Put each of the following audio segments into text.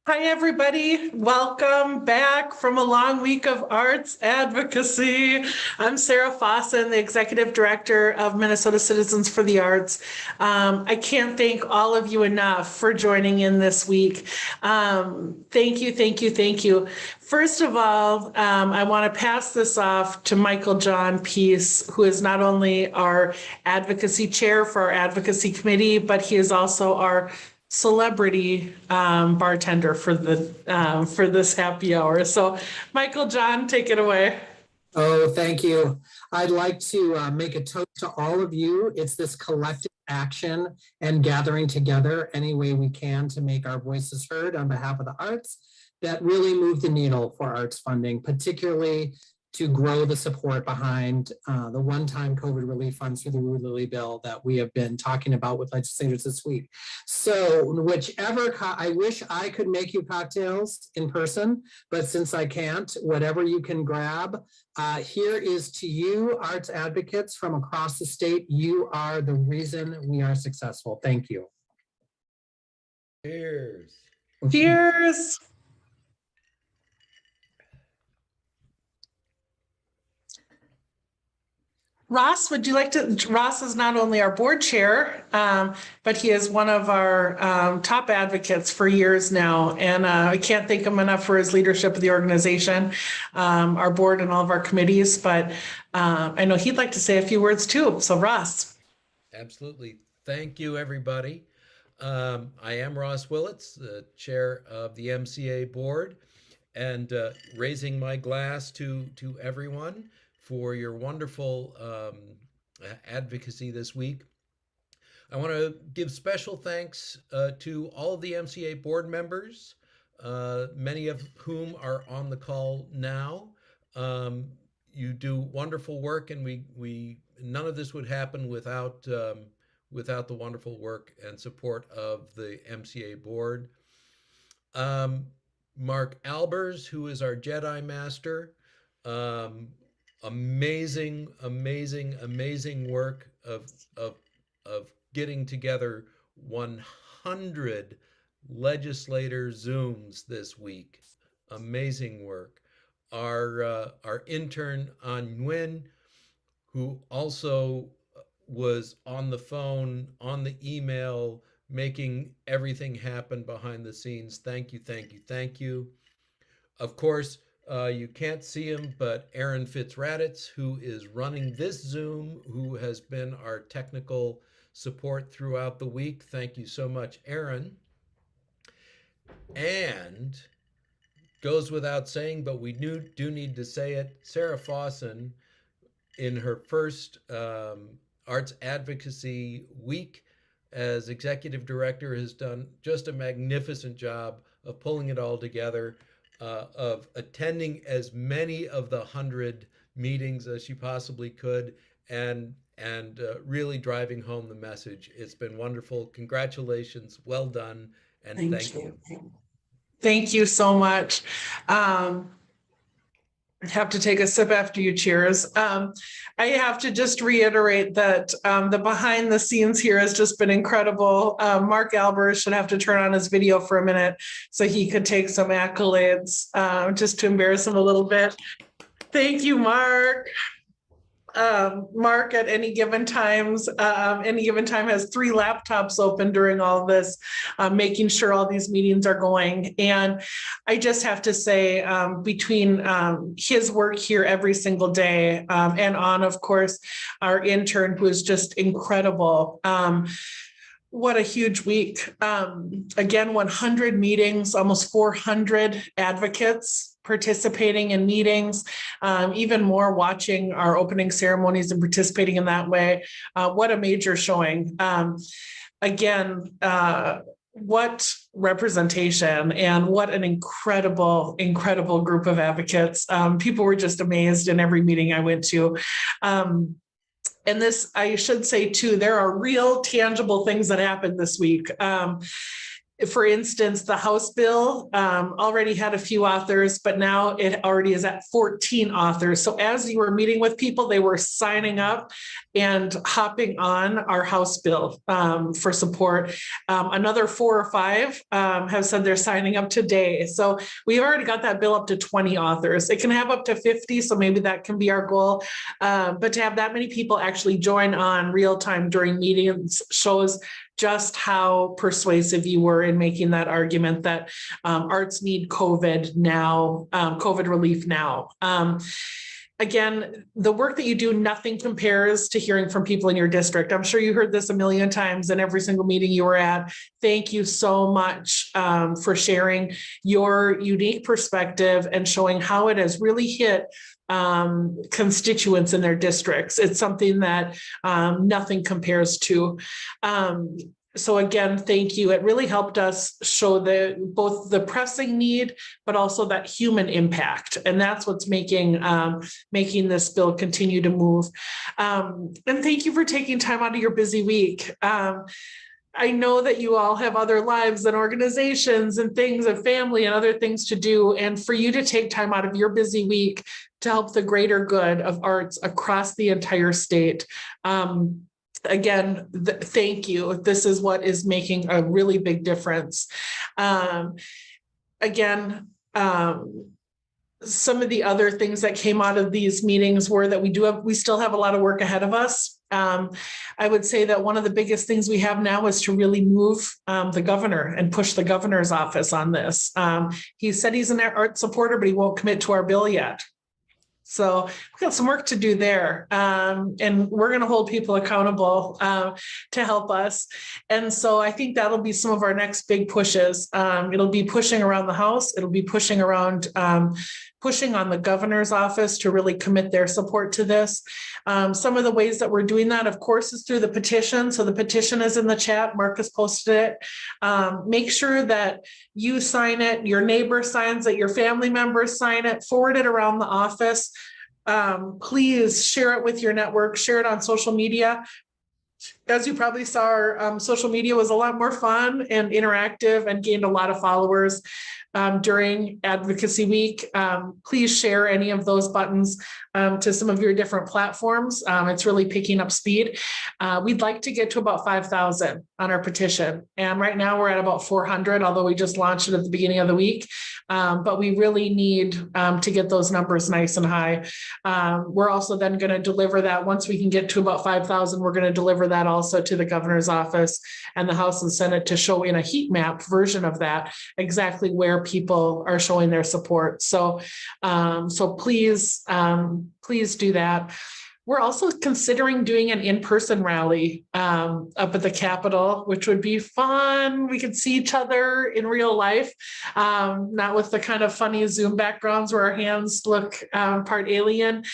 Hi, everybody. Welcome back from a long week of arts advocacy. I'm Sarah Fossen, the Executive Director of Minnesota Citizens for the Arts. I can't thank all of you enough for joining in this week. Thank you, thank you, thank you. First of all, I want to pass this off to Michael John Peace, who is not only our advocacy chair for our advocacy committee, but he is also our celebrity bartender for this happy hour. So Michael John, take it away. Oh, thank you. I'd like to make a toast to all of you. It's this collective action and gathering together any way we can to make our voices heard on behalf of the arts that really move the needle for arts funding, particularly to grow the support behind the one-time COVID relief funds through the Rue Lilly bill that we have been talking about with legislators this week. So whichever, I wish I could make you cocktails in person, but since I can't, whatever you can grab, here is to you, arts advocates from across the state. You are the reason we are successful. Thank you. Cheers. Cheers. Ross, would you like to? Ross is not only our board chair, but he is one of our top advocates for years now. And I can't thank him enough for his leadership of the organization, our board and all of our committees. But I know he'd like to say a few words too. So Ross. Absolutely. Thank you, everybody. I am Ross Willits, the chair of the MCA board, and raising my glass to everyone for your wonderful advocacy this week. I want to give special thanks to all of the MCA board members, many of whom are on the call now. You do wonderful work, and we none of this would happen without without the wonderful work and support of the MCA board. Mark Albers, who is our Jedi Master, amazing work of getting together 100 legislator Zooms this week. Amazing work. Our intern An Nguyen, who also was on the phone, on the email, making everything happen behind the scenes. Thank you, thank you, thank you. Of course, you can't see him, but Aaron Fitzraditz, who is running this Zoom, who has been our technical support throughout the week. Thank you so much, Aaron. And goes without saying, but we do need to say it, Sarah Fossen, in her first arts advocacy week as executive director, has done just a magnificent job of pulling it all together, of attending as many of the 100 meetings as she possibly could, and really driving home the message. It's been wonderful. Congratulations. Well done. And thank you. Thank you so much. I have to take a sip after you cheers. I have to just reiterate that the behind the scenes here has just been incredible. Mark Albers should have to turn on his video for a minute so he could take some accolades, just to embarrass him a little bit. Thank you, Mark. Mark at any given time has 3 laptops open during all this, making sure all these meetings are going. And I just have to say, between his work here every single day, and on, of course, our intern, who is just incredible. What a huge week. Again, 100 meetings, almost 400 advocates participating in meetings, even more watching our opening ceremonies and participating in that way. What a major showing. Again, what representation and what an incredible, incredible group of advocates. People were just amazed in every meeting I went to. And this, I should say too, there are real tangible things that happened this week. For instance, the House bill already had a few authors, but now it already is at 14 authors. So as you were meeting with people, they were signing up and hopping on our House bill for support. Another 4 or 5 have said they're signing up today. So we've already got that bill up to 20 authors. It can have up to 50, so maybe that can be our goal. But to have that many people actually join on real time during meetings shows just how persuasive you were in making that argument that arts need COVID now, COVID relief now. Again, the work that you do, nothing compares to hearing from people in your district. I'm sure you heard this a million times in every single meeting you were at. Thank you so much for sharing your unique perspective and showing how it has really hit constituents in their districts. It's something that nothing compares to. So again, thank you. It really helped us show both the pressing need, but also that human impact. And that's what's making this bill continue to move. And thank you for taking time out of your busy week. I know that you all have other lives and organizations and things and family and other things to do. And for you to take time out of your busy week to help the greater good of arts across the entire state. Again, thank you. This is what is making a really big difference. Again, some of the other things that came out of these meetings were that we still have a lot of work ahead of us. I would say that one of the biggest things we have now is to really move the governor and push the governor's office on this. He said he's an art supporter, but he won't commit to our bill yet. So we've got some work to do there. And we're going to hold people accountable to help us. And so I think that'll be some of our next big pushes. It'll be pushing around the House. It'll be pushing around, pushing on the governor's office to really commit their support to this. Some of the ways that we're doing that, of course, is through the petition. So the petition is in the chat. Mark has posted it. Make sure that you sign it, your neighbor signs it, your family members sign it, forward it around the office. Please share it with your network, share it on social media. as you probably saw, our social media was a lot more fun and interactive and gained a lot of followers during Advocacy Week. Please share any of those buttons to some of your different platforms. It's really picking up speed. We'd like to get to about 5,000 on our petition. And right now we're at about 400, although we just launched it at the beginning of the week. But we really need to get those numbers nice and high. We're also then going to deliver that once we can get to about 5,000, we're going to deliver that also to the governor's office and the House and Senate to show in a heat map version of that exactly where people are showing their support. So, please do that. We're also considering doing an in-person rally up at the Capitol, which would be fun. We could see each other in real life, not with the kind of funny Zoom backgrounds where our hands look part alien.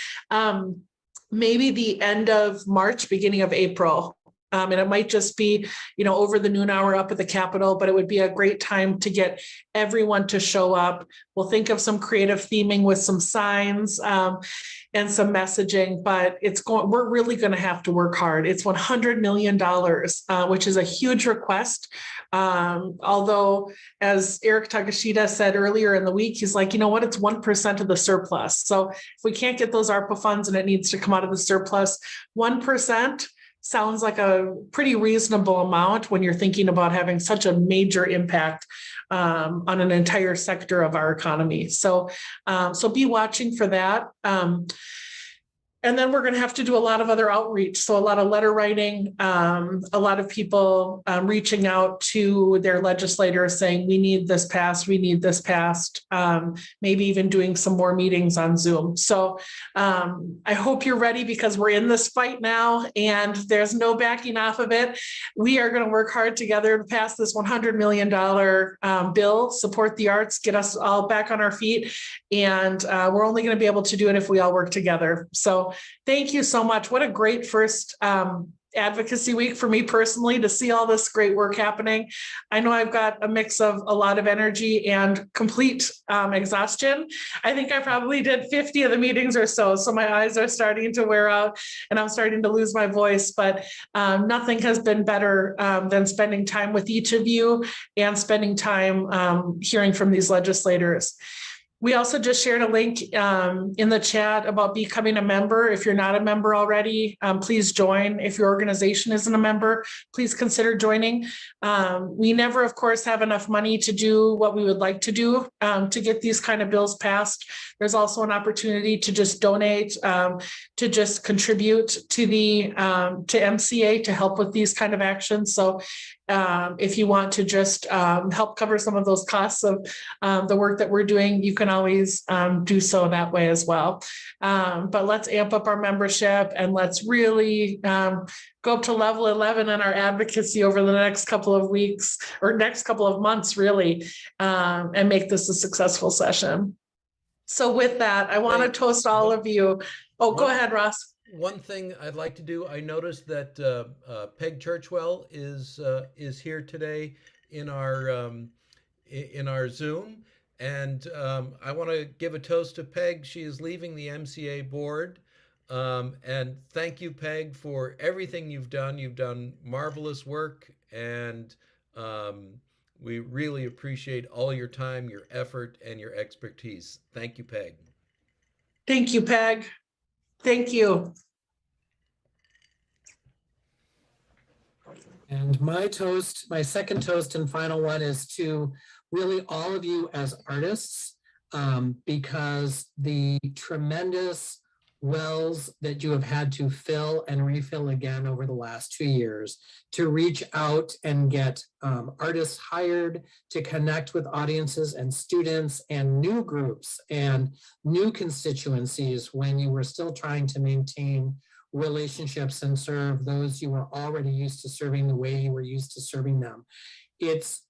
Maybe the end of March, beginning of April. And it might just be, over the noon hour up at the Capitol, but it would be a great time to get everyone to show up. We'll think of some creative theming with some signs and some messaging, but we're really going to have to work hard. It's $100 million, which is a huge request. Although, as Eric Takashita said earlier in the week, he's like, it's 1% of the surplus. So if we can't get those ARPA funds and it needs to come out of the surplus, 1% sounds like a pretty reasonable amount when you're thinking about having such a major impact on an entire sector of our economy. So be watching for that. And then we're going to have to do a lot of other outreach. So a lot of letter writing, a lot of people reaching out to their legislators saying, we need this passed, we need this passed, maybe even doing some more meetings on Zoom. So I hope you're ready because we're in this fight now and there's no backing off of it. We are going to work hard together to pass this $100 million bill, support the arts, get us all back on our feet. And we're only going to be able to do it if we all work together. So thank you so much. What a great first advocacy week for me personally to see all this great work happening. I know I've got a mix of a lot of energy and complete exhaustion. I think I probably did 50 of the meetings or so. So my eyes are starting to wear out and I'm starting to lose my voice, but nothing has been better than spending time with each of you and spending time hearing from these legislators. We also just shared a link in the chat about becoming a member. If you're not a member already, please join. If your organization isn't a member, please consider joining. We never, of course, have enough money to do what we would like to do to get these kind of bills passed. There's also an opportunity to just donate, to just contribute to MCA to help with these kind of actions. So if you want to just help cover some of those costs of the work that we're doing, you can always do so that way as well. But let's amp up our membership and let's really go up to level 11 in our advocacy over the next couple of weeks or next couple of months, really, and make this a successful session. So with that, I want to toast all of you. Oh, go ahead, Ross. One thing I'd like to do, I noticed that Peg Churchwell is here today in our Zoom, and I want to give a toast to Peg. She is leaving the MCA board, and thank you, Peg, for everything you've done. You've done marvelous work, and we really appreciate all your time, your effort, and your expertise. Thank you, Peg. Thank you, Peg. Thank you. And my toast, my second toast and final one is to really all of you as artists, because the tremendous wells that you have had to fill and refill again over the last 2 years to reach out and get artists hired, to connect with audiences and students and new groups and new constituencies when you were still trying to maintain relationships and serve those you were already used to serving the way you were used to serving them.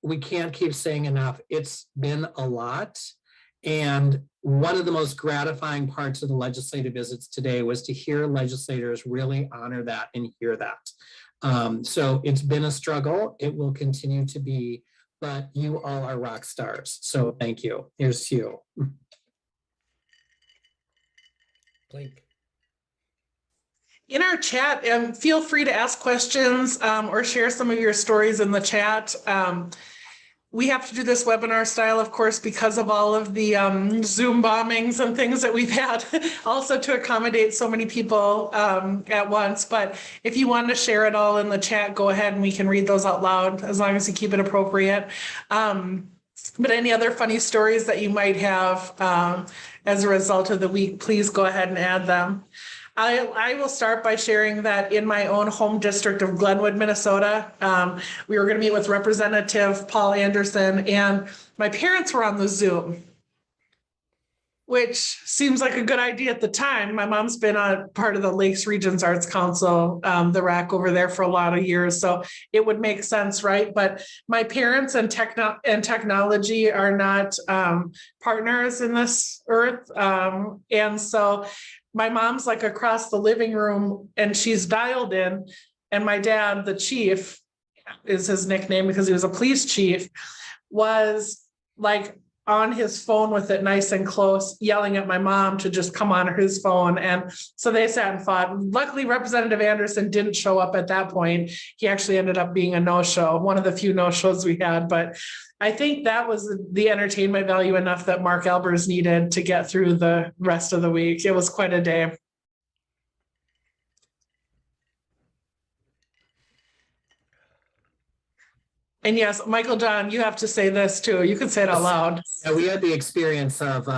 We can't keep saying enough. It's been a lot. And one of the most gratifying parts of the legislative visits today was to hear legislators really honor that and hear that. So it's been a struggle. It will continue to be, but you all are rock stars. So thank you. Here's to you. Blink. in our chat, feel free to ask questions or share some of your stories in the chat. We have to do this webinar style, of course, because of all of the Zoom bombings and things that we've had, also to accommodate so many people at once. But if you want to share it all in the chat, go ahead and we can read those out loud as long as you keep it appropriate. But any other funny stories that you might have as a result of the week, please go ahead and add them. I will start by sharing that in my own home district of Glenwood, Minnesota, we were going to meet with Representative Paul Anderson, and my parents were on the Zoom, which seems like a good idea at the time. My mom's been a part of the Lakes Regions Arts Council, the RAC over there for a lot of years, so it would make sense, right? But my parents and technology are not partners in this earth, and so my mom's like across the living room and she's dialed in, and my dad, the chief is his nickname because he was a police chief, was like on his phone with it nice and close, yelling at my mom to just come on his phone. And so they sat and fought. Luckily, Representative Anderson didn't show up at that point. He actually ended up being a no-show, one of the few no-shows we had. But I think that was the entertainment value enough that Mark Albers needed to get through the rest of the week. It was quite a day. And yes, Michael John, you have to say this too. You can say it out loud. Yeah, we had the experience of,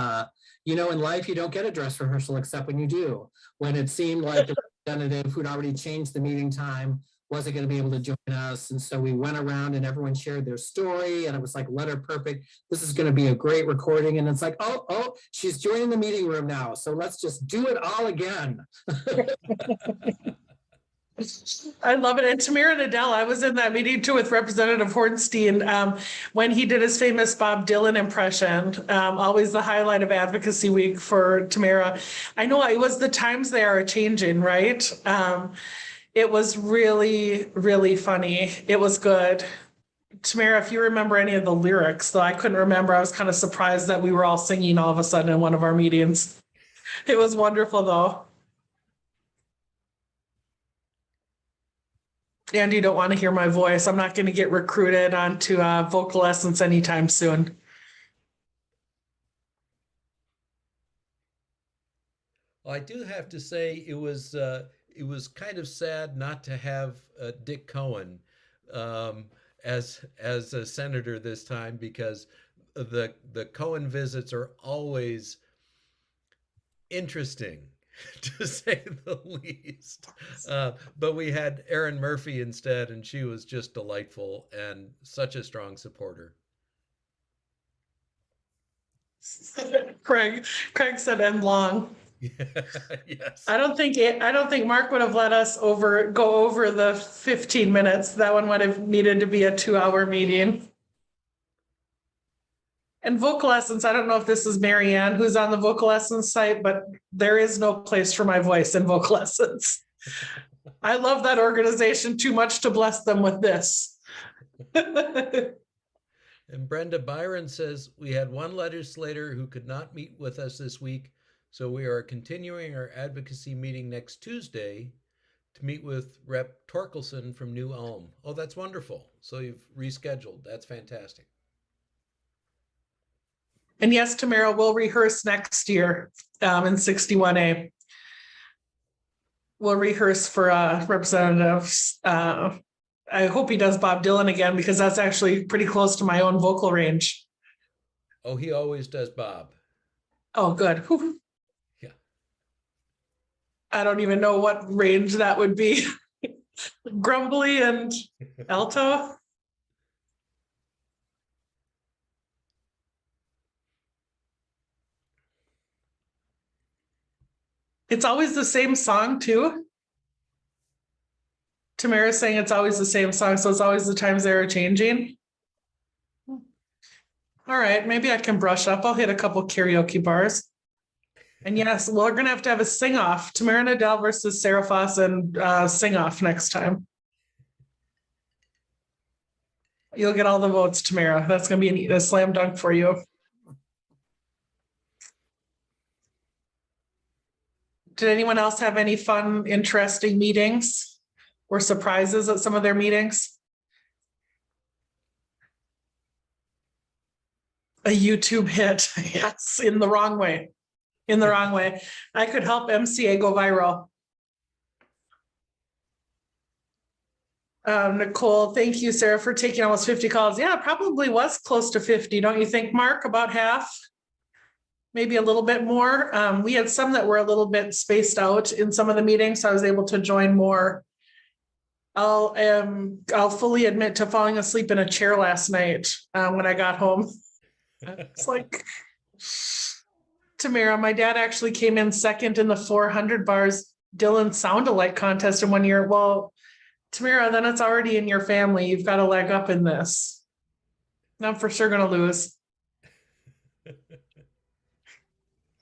in life, you don't get a dress rehearsal except when you do. When it seemed like the representative who'd already changed the meeting time wasn't going to be able to join us. And so we went around and everyone shared their story and it was like letter perfect. This is going to be a great recording. And it's like, oh, she's joining the meeting room now. So let's just do it all again. I love it. And Tamara Nadell, I was in that meeting too with Representative Hornstein when he did his famous Bob Dylan impression, always the highlight of Advocacy Week for Tamara. I know it was the times they are changing, right? It was really, really funny. It was good. Tamara, if you remember any of the lyrics, though I couldn't remember, I was kind of surprised that we were all singing all of a sudden in one of our meetings. It was wonderful though. And you don't want to hear my voice. I'm not going to get recruited onto vocal lessons anytime soon. Well, I do have to say it was kind of sad not to have Dick Cohen as a senator this time, because the Cohen visits are always interesting, to say the least. But we had Erin Murphy instead, and she was just delightful and such a strong supporter. Craig said end long. Yes. I don't think Mark would have let us go over the 15 minutes. That one would have needed to be a 2-hour meeting. And vocal lessons, I don't know if this is Marianne who's on the vocal lessons site, but there is no place for my voice in vocal lessons. I love that organization too much to bless them with this. And Brenda Byron says, we had one legislator who could not meet with us this week, so we are continuing our advocacy meeting next Tuesday to meet with Rep. Torkelson from New Ulm. Oh, that's wonderful. So you've rescheduled. That's fantastic. And yes, Tamara, we'll rehearse next year in 61A. We'll rehearse for representatives. I hope he does Bob Dylan again, because that's actually pretty close to my own vocal range. Oh, he always does Bob. Oh, good. Whew. Yeah. I don't even know what range that would be. Grumbly and alto. It's always the same song too. Tamara's saying it's always the same song, so it's always the times they are changing. All right, maybe I can brush up. I'll hit a couple karaoke bars. And yes, we're gonna have to have a sing-off. Tamara Nadell versus Sarah Foss and sing-off next time. You'll get all the votes, Tamara. That's gonna be a slam dunk for you. Did anyone else have any fun, interesting meetings or surprises at some of their meetings? A YouTube hit, yes, in the wrong way. In the wrong way. I could help MCA go viral. Nicole, thank you, Sarah, for taking almost 50 calls. Yeah, it probably was close to 50, don't you think, Mark? About half? Maybe a little bit more. We had some that were a little bit spaced out in some of the meetings, so I was able to join more. I'll fully admit to falling asleep in a chair last night when I got home. It's like, Tamara, my dad actually came in second in the 400 bars Dylan sound-alike contest in 1 year. Well, Tamara, then it's already in your family. You've got a leg up in this. I'm for sure gonna lose.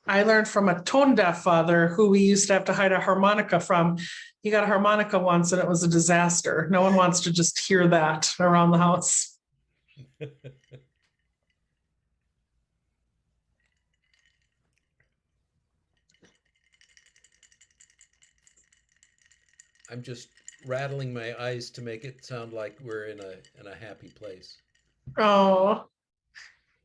I learned from a tone deaf father who we used to have to hide a harmonica from. He got a harmonica once and it was a disaster. No one wants to just hear that around the house. I'm just rattling my eyes to make it sound like we're in a happy place. Oh,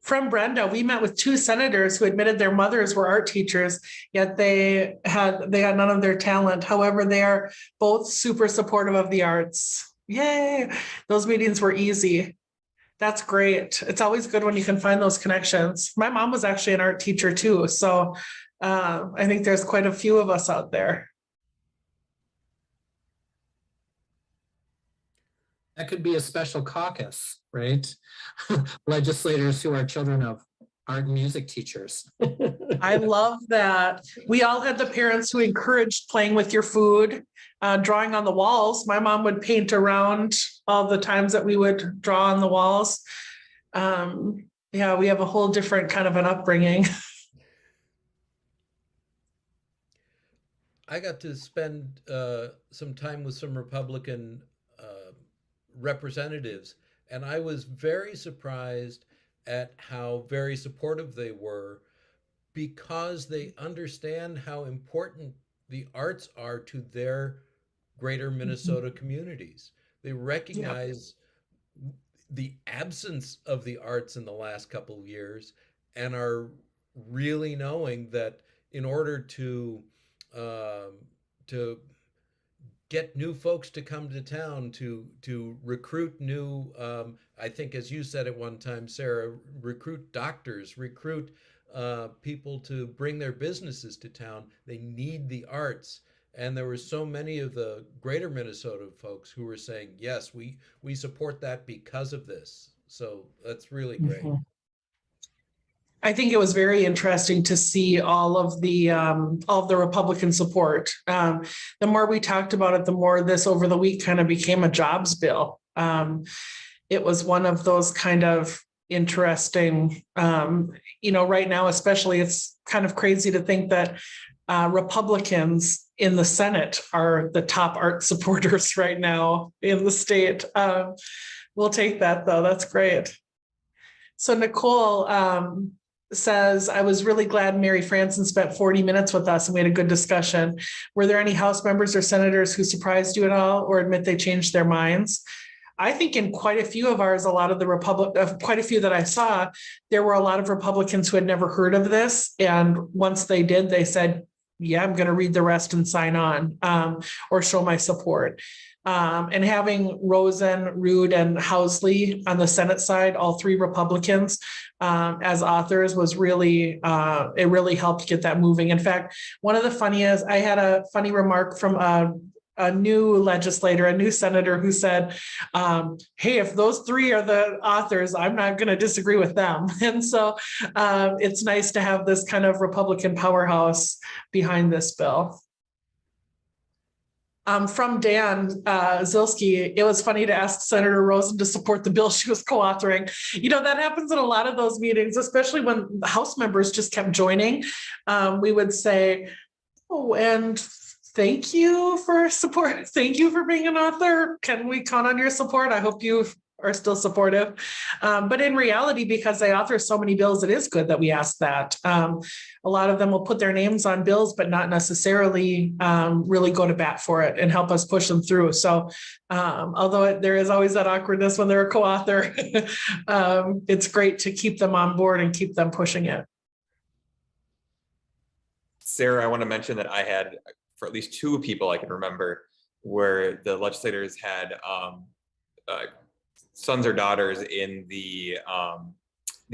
from Brenda, we met with two senators who admitted their mothers were art teachers, yet they had none of their talent. However, they are both super supportive of the arts. Yay! Those meetings were easy. That's great. It's always good when you can find those connections. My mom was actually an art teacher too, so I think there's quite a few of us out there. That could be a special caucus, right? Legislators who are children of art and music teachers. I love that. We all had the parents who encouraged playing with your food, drawing on the walls. My mom would paint around all the times that we would draw on the walls. Yeah, we have a whole different kind of an upbringing. I got to spend some time with some Republican representatives, and I was very surprised at how very supportive they were, because they understand how important the arts are to their greater Minnesota communities. They recognize the absence of the arts in the last couple of years and are really knowing that in order to get new folks to come to town, to recruit new, I think as you said at one time, Sarah, recruit doctors, recruit people to bring their businesses to town. They need the arts. And there were so many of the greater Minnesota folks who were saying, yes, we support that because of this. So that's really great. Mm-hmm. I think it was very interesting to see all of the Republican support. The more we talked about it, the more this over the week kind of became a jobs bill. It was one of those kind of interesting, right now, especially, it's kind of crazy to think that Republicans in the Senate are the top art supporters right now in the state. We'll take that though. That's great. So Nicole, says, I was really glad Mary Franson spent 40 minutes with us and we had a good discussion. Were there any House members or senators who surprised you at all or admit they changed their minds? I think in quite a few of ours, quite a few that I saw, there were a lot of Republicans who had never heard of this. And once they did, they said, yeah, I'm going to read the rest and sign on or show my support. And having Rosen, Ruud, and Housley on the Senate side, all three Republicans as authors was really, it really helped get that moving. In fact, one of the funniest, I had a funny remark from a new legislator, a new senator who said, hey, if those three are the authors, I'm not going to disagree with them. And so it's nice to have this kind of Republican powerhouse behind this bill. From Dan Zilski, it was funny to ask Senator Rosen to support the bill she was co-authoring. That happens in a lot of those meetings, especially when the House members just kept joining. We would say, oh, and thank you for support. Thank you for being an author. Can we count on your support? I hope you are still supportive. But in reality, because they author so many bills, it is good that we ask that. A lot of them will put their names on bills, but not necessarily really go to bat for it and help us push them through. So although there is always that awkwardness when they're a co-author, it's great to keep them on board and keep them pushing it. Sarah, I want to mention that I had, for at least 2 people I can remember, where the legislators had sons or daughters in the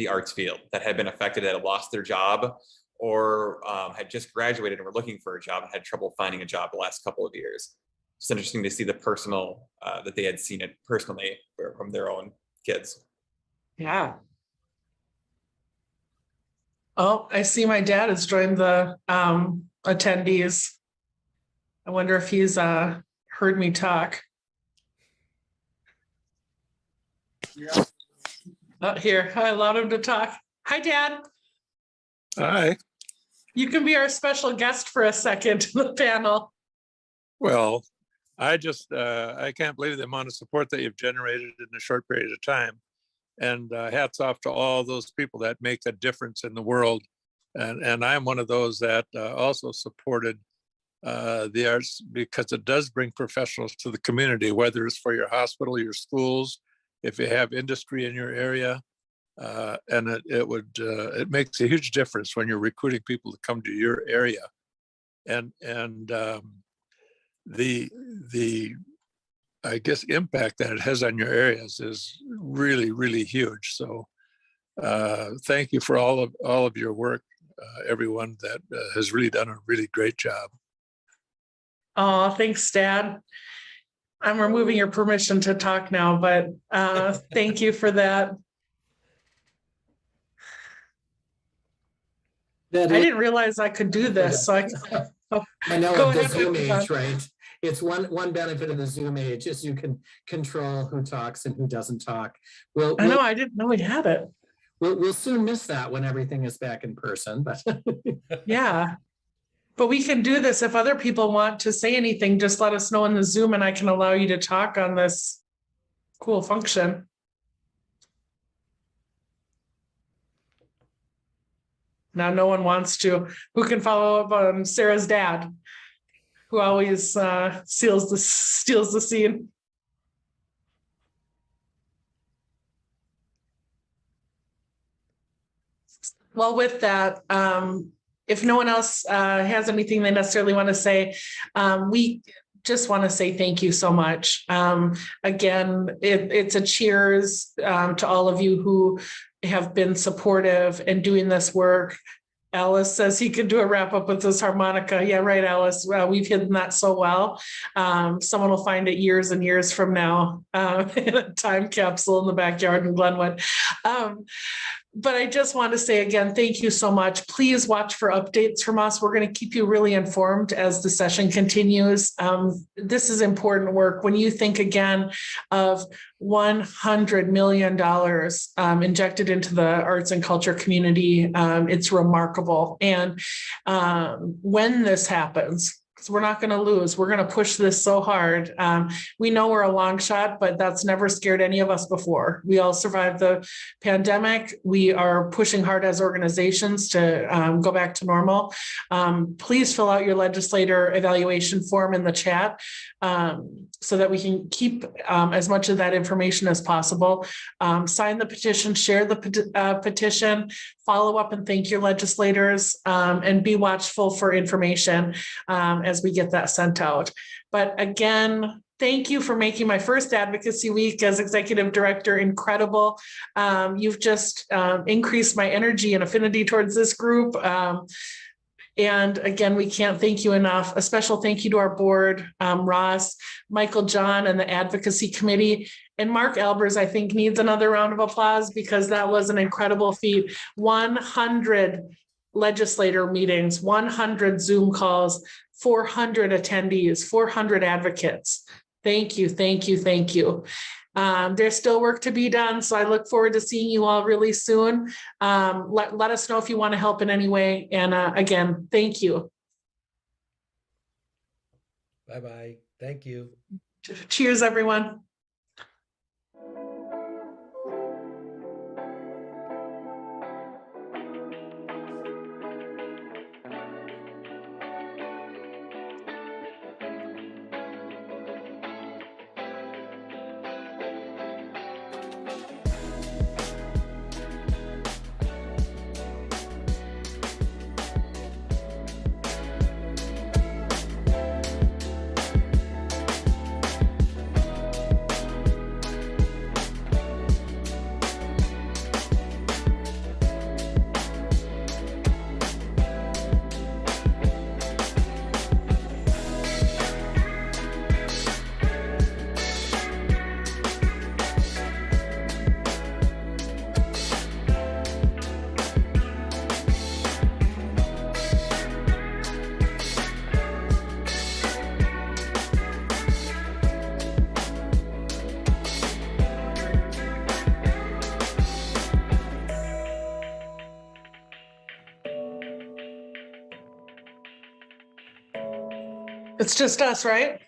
arts field that had been affected, had lost their job, or had just graduated and were looking for a job and had trouble finding a job the last couple of years. It's interesting to see the personal, that they had seen it personally from their own kids. Yeah. Oh, I see my dad has joined the attendees. I wonder if he's heard me talk. Here, I allowed him to talk. Hi, Dad. Hi. You can be our special guest for a second in the panel. Well, I can't believe the amount of support that you've generated in a short period of time. And hats off to all those people that make a difference in the world. And I'm one of those that also supported the arts, because it does bring professionals to the community, whether it's for your hospital, your schools, if you have industry in your area. And it makes a huge difference when you're recruiting people to come to your area. And the I guess impact that it has on your areas is really, really huge. So thank you for all of your work, everyone that has really done a really great job. Oh, thanks, Dad. I'm removing your permission to talk now, but thank you for that. I didn't realize I could do this. So I know Go at the ahead, Zoom Rebecca. age, right? It's one benefit of the Zoom age is you can control who talks and who doesn't talk. I know, I didn't know we had it. We'll soon miss that when everything is back in person, but Yeah. But we can do this. If other people want to say anything, just let us know in the Zoom and I can allow you to talk on this cool function. Now no one wants to. Who can follow up on Sarah's dad, who always steals the scene? Well, with that, if no one else has anything they necessarily want to say, we just want to say thank you so much. Again, it's a cheers to all of you who have been supportive and doing this work. Alice says he could do a wrap up with this harmonica. Yeah, right, Alice. We've hidden that so well. Someone will find it years and years from now in a time capsule in the backyard in Glenwood. But I just want to say again, thank you so much. Please watch for updates from us. We're going to keep you really informed as the session continues. This is important work. When you think again of $100 million injected into the arts and culture community, it's remarkable. And when this happens, we're not going to lose. We're going to push this so hard. We know we're a long shot, but that's never scared any of us before. We all survived the pandemic. We are pushing hard as organizations to go back to normal. Please fill out your legislator evaluation form in the chat so that we can keep as much of that information as possible. Sign the petition, share the petition, follow up and thank your legislators, and be watchful for information as we get that sent out. But again, thank you for making my first advocacy week as executive director incredible. You've just increased my energy and affinity towards this group. And again, we can't thank you enough. A special thank you to our board, Ross, Michael, John, and the advocacy committee. And Mark Albers, I think, needs another round of applause because that was an incredible feat. 100 legislator meetings, 100 Zoom calls, 400 attendees, 400 advocates. Thank you, thank you, thank you. There's still work to be done, so I look forward to seeing you all really soon. Let us know if you want to help in any way. And again, thank you. Bye-bye. Thank you. Cheers, everyone. It's just us, right?